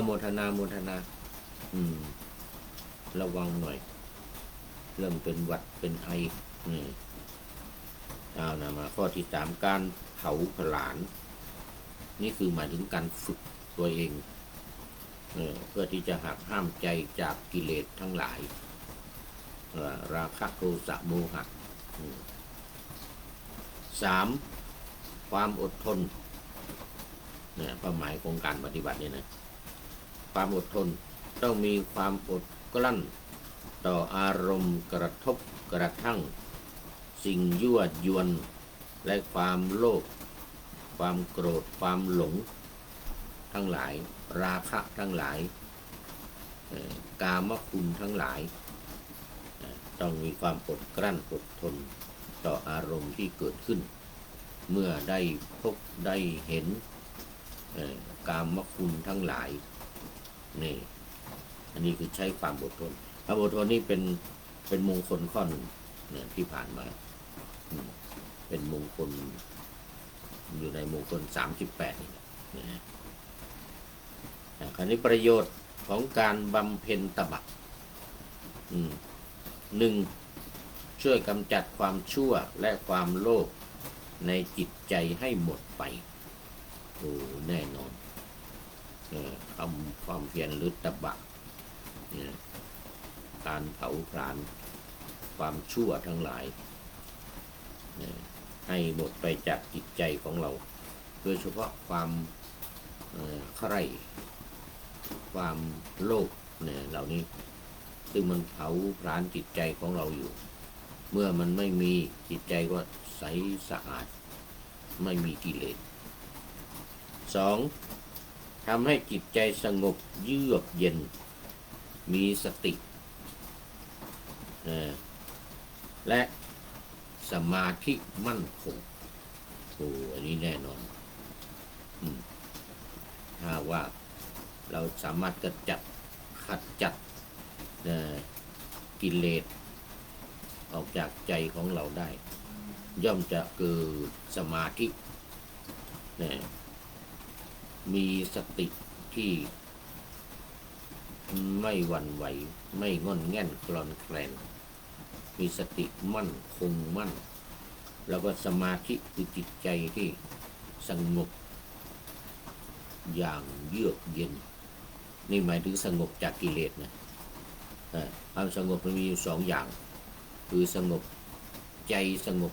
โมทนาระวังหน่อยเริ่มเป็นหวัดเป็นไอมาข้อที่3การเผาผลาญนี่คือหมายถึงการฝึกตัวเองเพื่อที่จะหักห้ามใจจากกิเลสทั้งหลายราคะโทสะโมหะ 3. ความอดทนเนี่ยเป้าหมายของการปฏิบัติเนี่ยนะความอดทนต้องมีความอดกลั้นต่ออารมณ์กระทบกระทั่งสิ่งยั่วยวนและความโลภความโกรธความหลงทั้งหลายราคะทั้งหลายกามคุณทั้งหลายต้องมีความอดกลั้นอดทนต่ออารมณ์ที่เกิดขึ้นเมื่อได้พบได้เห็นกามคุณทั้งหลายนี่อันนี้คือใช้ความอดทนความอดทนนี่เป็นมงคลข้อหนึ่งเนี่ยที่ผ่านมาเป็นมงคลอยู่ในมงคล38นี่นะคราวนี้ประโยชน์ของการบำเพ็ญตบะ1. ช่วยกำจัดความชั่วและความโลภในจิตใจให้หมดไปโอ้แน่นอนทำความเพียรหรือตบะการเผาผลาญความชั่วทั้งหลายให้หมดไปจากจิตใจของเราโดยเฉพาะความใคร่ความโลภเหล่านี้ซึ่งมันเผาผลาญจิตใจของเราอยู่เมื่อมันไม่มีจิตใจก็ใสสะอาดไม่มีกิเลส 2. ทำให้จิตใจสงบเยือกเย็นมีสติและสมาธิมั่นคงโอ้อันนี้แน่นอนถ้าว่าเราสามารถขัดจัดกิเลสออกจากใจของเราได้ย่อมจะเกิดสมาธิมีสติที่ไม่หวั่นไหวไม่งอนแง่นกลอนแคลนมีสติมั่นคงมั่นแล้วก็สมาธิคือจิตใจที่สงบอย่างเยือกเย็นนี่หมายถึงสงบจากกิเลสนะความสงบมันมีอยู่2อย่างคือสงบใจสงบ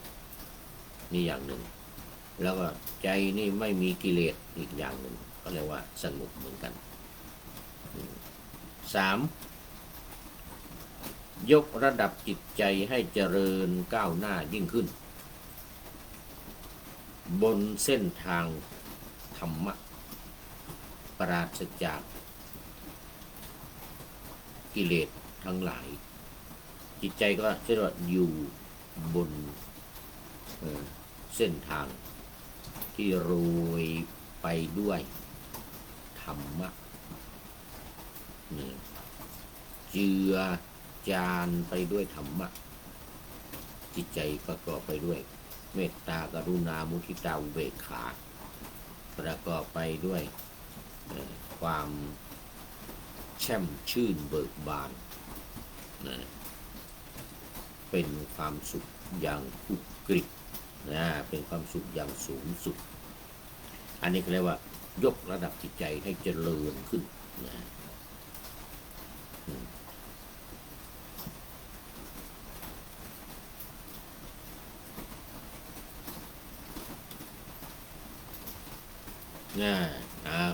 นี่อย่างหนึ่งแล้วก็ใจนี่ไม่มีกิเลสอีกอย่างหนึ่งก็เรียกว่าสงบเหมือนกัน 3. ยกระดับจิตใจให้เจริญก้าวหน้ายิ่งขึ้นบนเส้นทางธรรมะปราศจากกิเลสทั้งหลายจิตใจก็จะอยู่บนเส้นทางที่โรยไปด้วย รรมะนี่เจือจานไปด้วยธรรมะจิตใจประกอบไปด้วยเมตตากรุณามุทิตาอุเบกขาประกอบไปด้วยความแช่มชื่นเบิกบานนะเป็นความสุขอย่างอุกฤษนะเป็นความสุขอย่างสูงสุดอันนี้เรียกว่ายกระดับจิตใจให้เจริญขึ้นนะ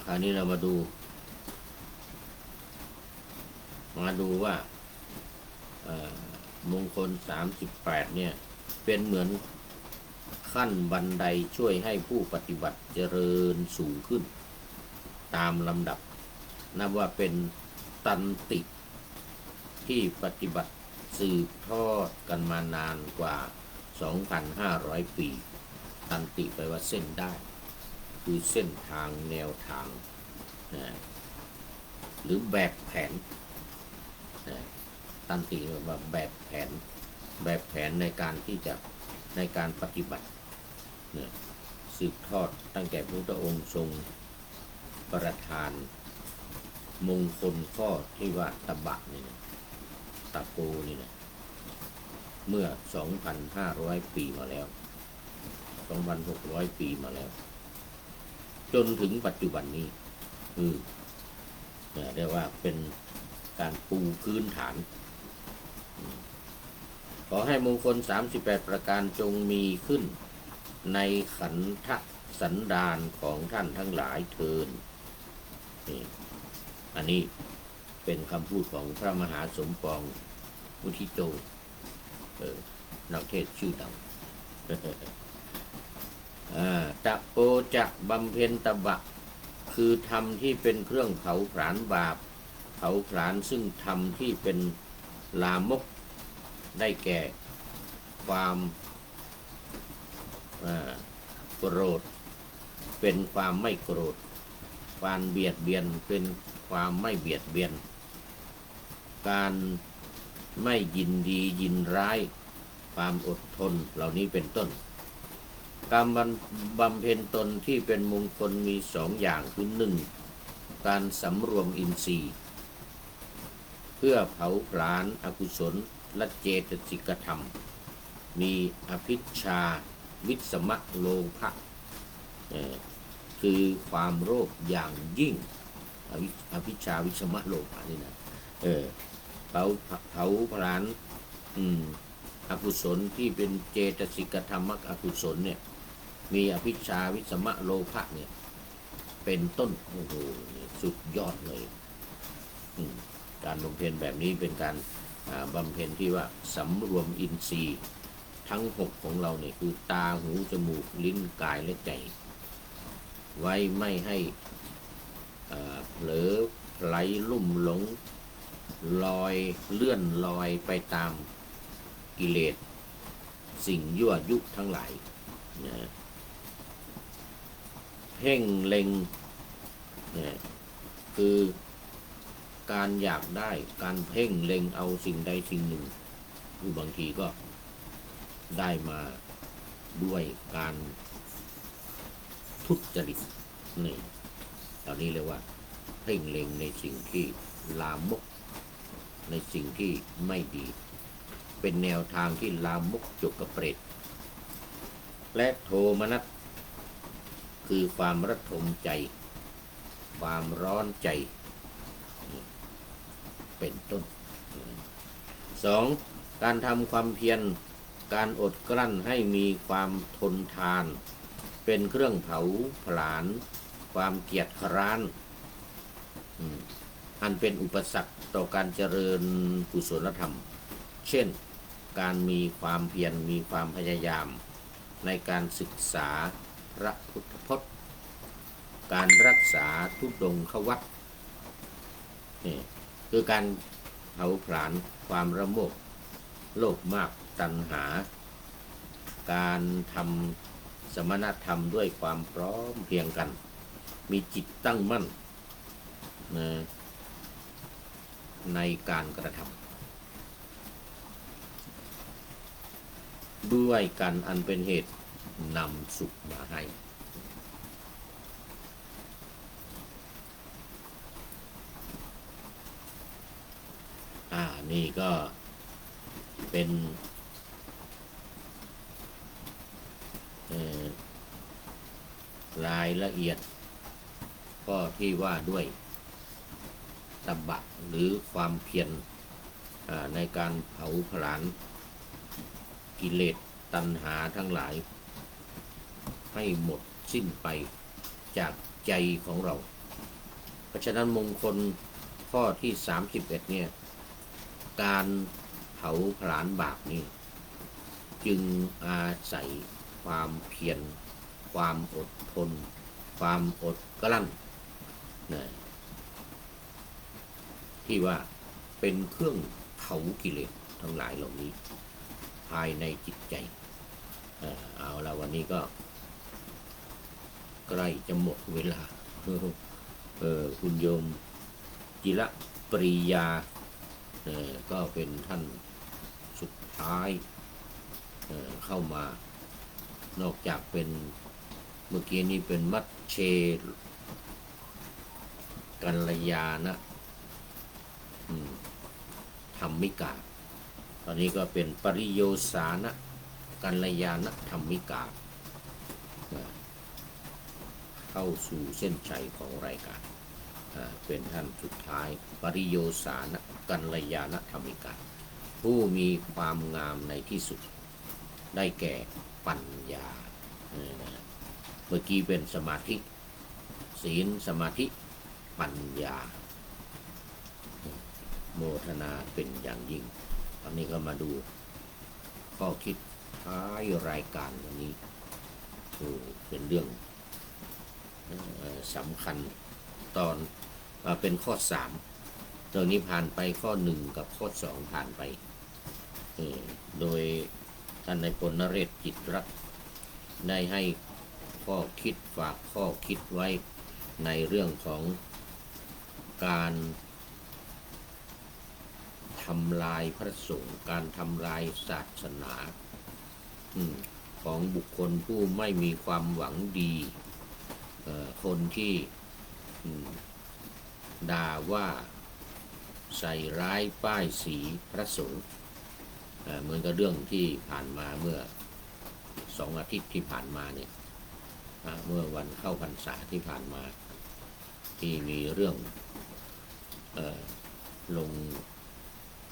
คราวนี้เรามาดูว่ามงคล38เนี่ยเป็นเหมือนขั้นบันไดช่วยให้ผู้ปฏิบัติเจริญสูงขึ้นตามลำดับนับว่าเป็นตันติที่ปฏิบัติสืบทอดกันมานานกว่า 2,500 ปีตันติแปลว่าเส้นได้คือเส้นทางแนวทางหรือแบบแผนตันติแปลว่าแบบแผนในการปฏิบัติสืบทอดตั้งแต่พระพุทธองค์ทรงประทานมงคลข้อที่ว่าตบะนี่นะตะโกนี่นะเมื่อ 2,500 ปีมาแล้ว 2,600 ปีมาแล้วจนถึงปัจจุบันนี้เรียกว่าเป็นการปูพื้นฐานขอให้มงคล38ประการจงมีขึ้นในขันธสันดานของท่านทั้งหลายเถิดอันนี้เป็นคำพูดของพระมหาสมปองวุฒิโจนักเทศชื่อดังตะโปจะบำเพ็ญตบะคือธรรมที่เป็นเครื่องเผาผลาญบาปเผาผลาญซึ่งธรรมที่เป็นลามกได้แก่ความโกรธเป็นความไม่โกรธความเบียดเบียนเป็นความไม่เบียดเบียนการไม่ยินดียินร้ายความอดทนเหล่านี้เป็นต้นการบำเพ็ญตนที่เป็นมงคลมี2 อย่างคือ1การสำรวมอินทรีย์เพื่อเผาผลาญอกุศลและเจตสิกธรรมมีอภิชฌาวิสมะโลภะคือความโลภอย่างยิ่งอภิชฌาวิสมะโลภะนี่นะเผาผลาญอกุศลที่เป็นเจตสิกธรรมอกุศลเนี่ยมีอภิชฌาวิสมะโลภะเนี่ยเป็นต้นโอ้โหสุดยอดเลยการบำเพ็ญแบบนี้เป็นการบำเพ็ญที่ว่าสำรวมอินทรีย์ทั้ง6ของเราเนี่ยคือตาหูจมูกลิ้นกายและใจไว้ไม่ให้เผลอไหลลุ่มหลงลอยเลื่อนลอยไปตามกิเลสสิ่งยั่วยุทั้งหลายเพ่งเล็งคือการอยากได้การเพ่งเล็งเอาสิ่งใดสิ่งหนึ่งบางทีก็ได้มาด้วยการทุจริตนี่ตอนนี้เรียกว่าเพ่งเล็งในสิ่งที่ลามกในสิ่งที่ไม่ดีเป็นแนวทางที่ลามกจกกระเปรตและโทมนัสคือความระทมใจความร้อนใจเป็นต้น 2. การทำความเพียรการอดกลั้นให้มีความทนทานเป็นเครื่องเผาผลาญความเกียจคร้านอันเป็นอุปสรรคต่อการเจริญกุศลธรรมเช่นการมีความเพียรมีความพยายามในการศึกษาพระพุทธพจน์การรักษาทุดงควัตรนี่คือการเผาผลาญความระโมบโลภมากตัณหาการทำสมณธรรมด้วยความพร้อมเพรียงกันมีจิตตั้งมั่น นะในการกระทำด้วยกันอันเป็นเหตุนำสุขมาให้นี่ก็เป็นรายละเอียดก็ที่ว่าด้วยตบะหรือความเพียรในการเผาผลาญกิเลสตัณหาทั้งหลายให้หมดสิ้นไปจากใจของเราเพราะฉะนั้นมงคลข้อที่31เนี่ยการเผาผลาญบาปนี้จึงอาศัยความเพียรความอดทนความอดกลั้นนะที่ว่าเป็นเครื่องเผากิเลสทั้งหลายเหล่านี้ภายในจิตใจเอาละวันนี้ก็ใกล้จะหมดเวลาคุณโยมจิระปริยาก็เป็นท่านสุดท้ายเข้ามานอกจากเป็นเมื่อกี้นี้เป็นมัชเชกัลยาณธรรมิกาตอนนี้ก็เป็นปริโยสานะกัลยาณธรรมิกาเข้าสู่เส้นชัยของรายการเป็นท่านสุดท้ายปริโยสานะกัลยาณธรรมิกาผู้มีความงามในที่สุดได้แก่ปัญญาเมื่อกี้เป็นสมาธิศีลสมาธิปัญญาโมทนาเป็นอย่างยิ่งตอนนี้ก็มาดูข้อคิดท้ายรายการวันนี้เป็นเรื่องสำคัญตอนเป็นข้อ3ตรงนี้ผ่านไปข้อ1กับข้อ2ผ่านไปโดยท่านนายพลนเรศจิตรัตน์ได้ให้ข้อคิดฝากข้อคิดไว้ในเรื่องของการทำลายพระสงฆ์การทำลายศาสนาของบุคคลผู้ไม่มีความหวังดีคนที่ด่าว่าใส่ร้ายป้ายสีพระสงฆ์เหมือนกับเรื่องที่ผ่านมาเมื่อ2 อาทิตย์ที่ผ่านมาเนี่ยเมื่อวันเข้าพรรษาที่ผ่านมาที่มีเรื่องลง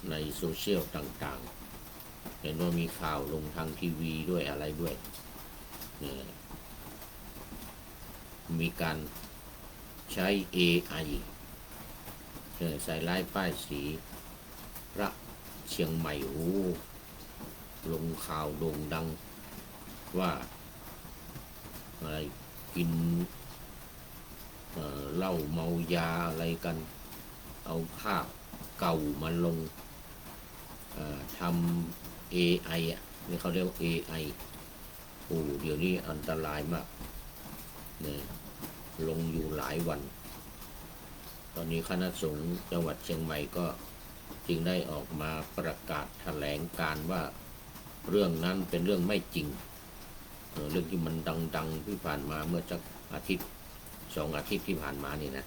ในโซเชียลต่างๆเห็นว่ามีข่าวลงทางทีวีด้วยอะไรด้วยมีการใช้ AI ใส่ร้ายป้ายสีพระเชียงใหม่ลงข่าวโด่งดังว่าอะไรกินเหล้าเมายาอะไรกันเอาภาพเก่ามาลงทำ AI นี่เขาเรียกว่า AI เดี๋ยวนี้อันตรายมากลงอยู่หลายวันตอนนี้คณะสงฆ์จังหวัดเชียงใหม่ก็จึงได้ออกมาประกาศแถลงการว่าเรื่องนั้นเป็นเรื่องไม่จริงเรื่องที่มันดังที่ผ่านมาเมื่อสักอาทิตย์2 อาทิตย์ที่ผ่านมานี่นะ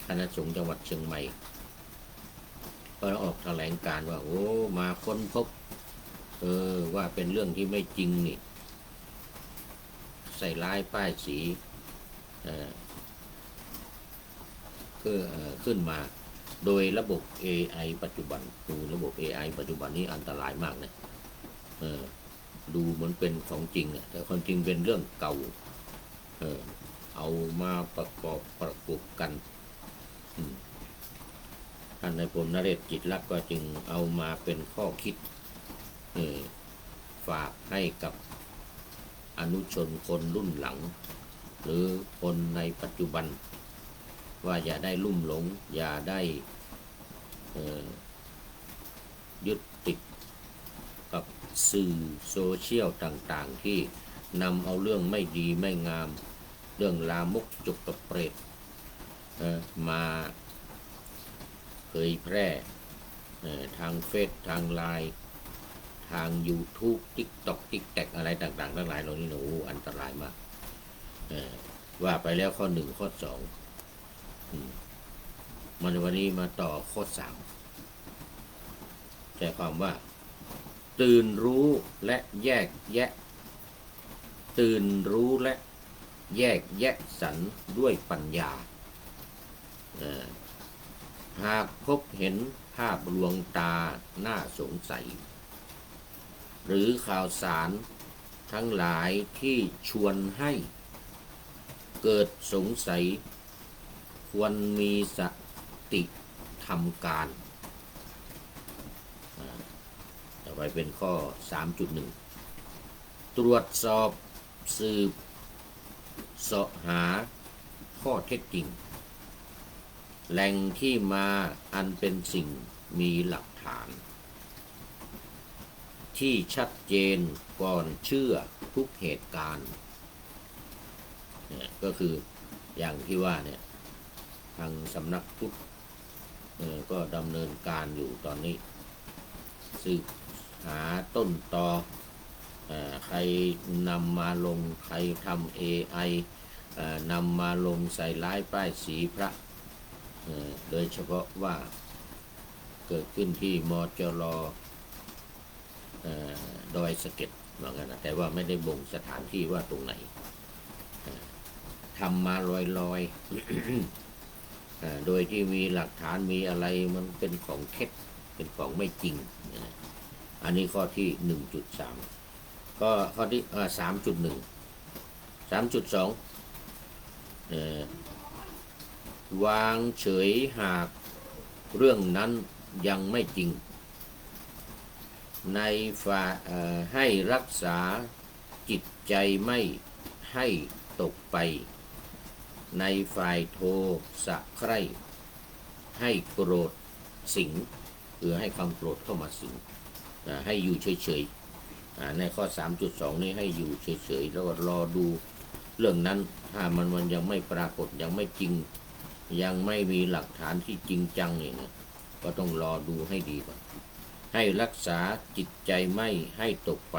คณะสงฆ์จังหวัดเชียงใหม่ก็ออกแถลงการว่ามาค้นพบว่าเป็นเรื่องที่ไม่จริงนี่ใส่ร้ายป้ายสีขึ้นมาโดยระบบ AI ปัจจุบันระบบ AI ปัจจุบันนี้อันตรายมากนะดูเหมือนเป็นของจริงแต่ความจริงเป็นเรื่องเก่าเอามาประกบกันท่านนายพลนเรศจิตรัตน์ก็จึงเอามาเป็นข้อคิดฝากให้กับอนุชนคนรุ่นหลังหรือคนในปัจจุบันว่าอย่าได้ลุ่มหลงอย่าได้ยึดติดกับสื่อโซเชียลต่างๆที่นำเอาเรื่องไม่ดีไม่งามเรื่องลามกจกกระเปรต มาเผยแพร่ทางเฟซทางไลน์ทาง YouTube TikTok TikTok อะไรต่างๆทั้งหลายเหล่านี้หนูอันตรายมากว่าไปแล้วข้อ1ข้อ2มันวันนี้มาต่อข้อ3แต่ความว่าตื่นรู้และแยกแยะตื่นรู้และแยกแยะสรรด้วยปัญญาหากพบเห็นภาพลวงตาน่าสงสัยหรือข่าวสารทั้งหลายที่ชวนให้เกิดสงสัยควรมีสติทำการต่อไปเป็นข้อ 3.1 ตรวจสอบสืบเสาะหาข้อเท็จจริงแหล่งที่มาอันเป็นสิ่งมีหลักฐานที่ชัดเจนก่อนเชื่อทุกเหตุการณ์ก็คืออย่างที่ว่าเนี่ยทางสำนักพุทธก็ดำเนินการอยู่ตอนนี้สืบหาต้นตอใครนำมาลงใครทำ AI นำมาลงใส่ร้ายป้ายสีพระโดยเฉพาะว่าเกิดขึ้นที่มจรดอยสะเก็ดว่างั้นนะแต่ว่าไม่ได้บ่งสถานที่ว่าตรงไหนทำมาลอยๆ โดยที่มีหลักฐานมีอะไรมันเป็นของเท็จเป็นของไม่จริงอันนี้ข้อที่ 1.3 ก็ข้อที่ 3.1 3.2 วางเฉยหากเรื่องนั้นยังไม่จริงในฝ่ายให้รักษาจิตใจไม่ให้ตกไปในฝ่ายโทสะใคร่ให้โกรธสิงคือให้ความโกรธเข้ามาสิงให้อยู่เฉยๆในข้อ 3.2 นี้ให้อยู่เฉยๆแล้วก็รอดูเรื่องนั้นถ้ามันยังไม่ปรากฏยังไม่จริงยังไม่มีหลักฐานที่จริงจังเนี่ยก็ต้องรอดูให้ดีก่อนให้รักษาจิตใจไม่ให้ตกไป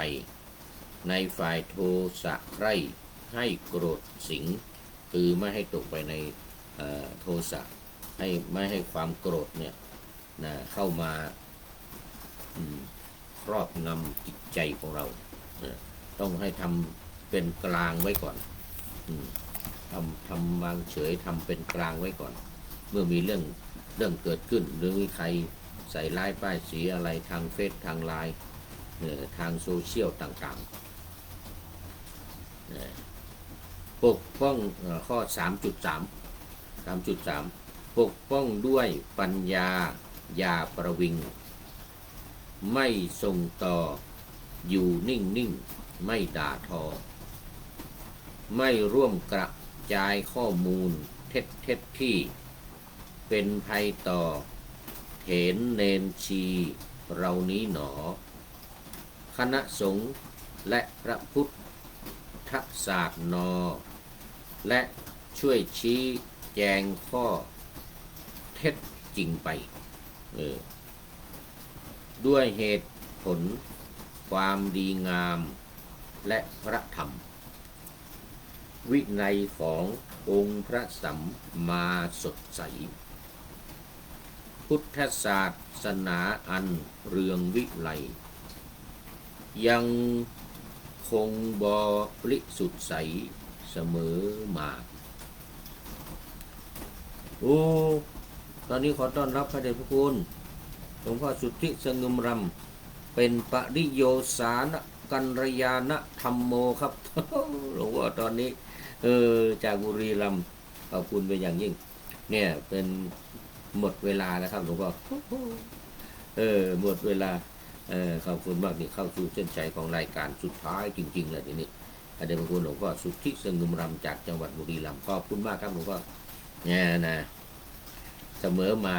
ในฝ่ายโทสะใคร่ให้โกรธสิงคือไม่ให้ตกไปในโทสะให้ไม่ให้ความโกรธเนี่ยเข้ามาครอบงำจิตใจของเราต้องให้ทำเป็นกลางไว้ก่อนทำวางเฉยทำเป็นกลางไว้ก่อนเมื่อมีเรื่องเกิดขึ้นหรือมีใครใส่ร้ายป้ายสีอะไรทางเฟซทางไลน์ทางโซเชียลต่างๆปกป้องข้อ 3.3 ปกป้องด้วยปัญญาอย่าประวิงไม่ส่งต่ออยู่นิ่งๆไม่ด่าทอไม่ร่วมกระจายข้อมูลเท็จที่เป็นภัยต่อเถรเนนชีเรานี้หนอคณะสงฆ์และพระพุทธศาสนและช่วยชี้แจงข้อเท็จจริงไปด้วยเหตุผลความดีงามและพระธรรมวินัยขององค์พระสัมมาสดใสพุทธศาสนาอันเรืองวิไลยังคงบริสุทธิ์ใสเสมอมาตอนนี้ขอต้อนรับพระเดชพระคุณหลวงพ่อสุทธิสงึมรำเป็นปริโยสานกัลยาณธรรมโมครับ หลวงพ่อตอนนี้จากบุรีรัมย์ขอบคุณเป็นอย่างยิ่งเนี่ยเป็นหมดเวลาแล้วครับหลวงพ่อหมดเวลาขอบคุณมากนี่เข้าสู่เส้นชัยของรายการสุดท้ายจริงๆเลยทีนี้พระเดชพระคุณหลวงพ่อสุทธิสงึมรำจากจังหวัดบุรีรัมย์ขอบคุณมากครับหลวงพ่อเนี่ยนะเสมอมา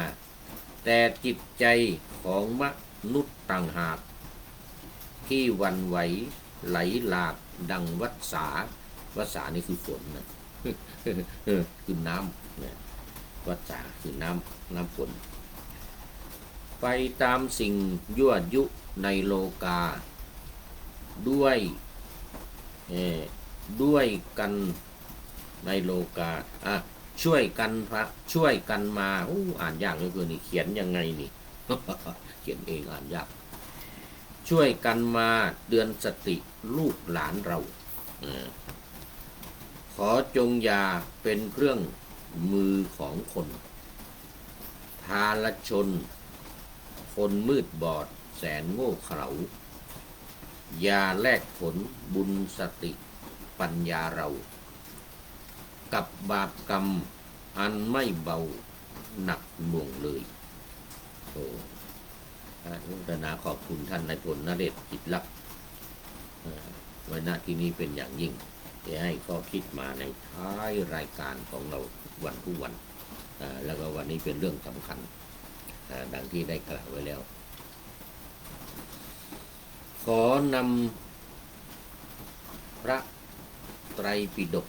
แต่จิตใจของมนุษย์ต่างหากที่หวั่นไหวไหลหลากดังวัฏสานี่คือฝนนะ คือน้ำนะ วัฏฏะคือน้ำฝนไปตามสิ่งยั่วยุในโลกาด้วยด้วยกันในโลกาช่วยกันพระช่วยกันมาอ่านยากเหลือเกินนี่เขียนยังไงนี่ เขียนเองอ่านยากช่วยกันมาเตือนสติลูกหลานเราขอจงอย่าเป็นเครื่องมือของคนทาลชนคนมืดบอดแสนโง่เขลาอย่าแลกผลบุญสติปัญญาเรากับบาปกรรมอันไม่เบาหนักหน่วงเลยโอ้อนุโมทนาขอบคุณท่านนายพลนเรศจิตลักษณ์ไว้ณที่นี้เป็นอย่างยิ่งจะให้ข้อคิดมาในท้ายรายการของเราวันทุกวันแล้วก็วันนี้เป็นเรื่องสำคัญดังที่ได้กล่าวไว้แล้วขอนำพระไตรปิฎก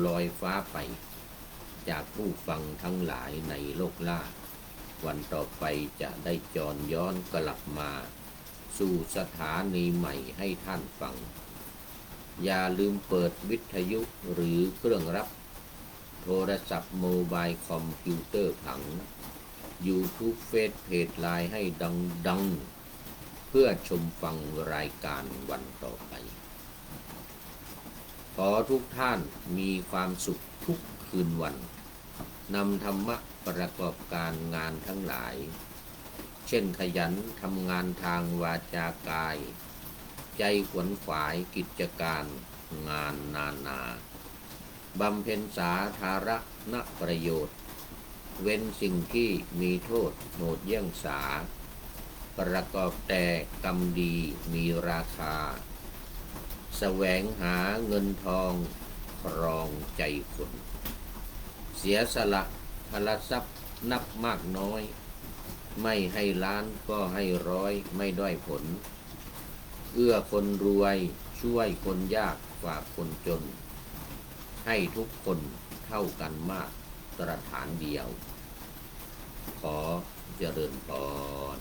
ลอยฟ้าไปจากผู้ฟังทั้งหลายในโลกล่าวันต่อไปจะได้จรย้อนกลับมาสู่สถานีใหม่ให้ท่านฟังอย่าลืมเปิดวิทยุหรือเครื่องรับโทรศัพท์โมบายคอมพิวเตอร์ผัง YouTube เฟซเพจไลน์ให้ดังเพื่อชมฟังรายการวันต่อไปขอทุกท่านมีความสุขทุกคืนวันนำธรรมะประกอบการงานทั้งหลายเช่นขยันทำงานทางวาจากายใจขวนขวายกิจการงานนานาบำเพ็ญสาธารณประโยชน์เว้นสิ่งที่มีโทษโหดเยี่ยงสาประกอบแต่กรรมดีมีราคาแสวงหาเงินทองครองใจคนเสียสละพลทรัพย์นับมากน้อยไม่ให้ล้านก็ให้ร้อยไม่ด้อยผลเอื้อคนรวยช่วยคนยากฝากคนจนให้ทุกคนเท่ากันมากตรฐานเดียวขอเจริญพร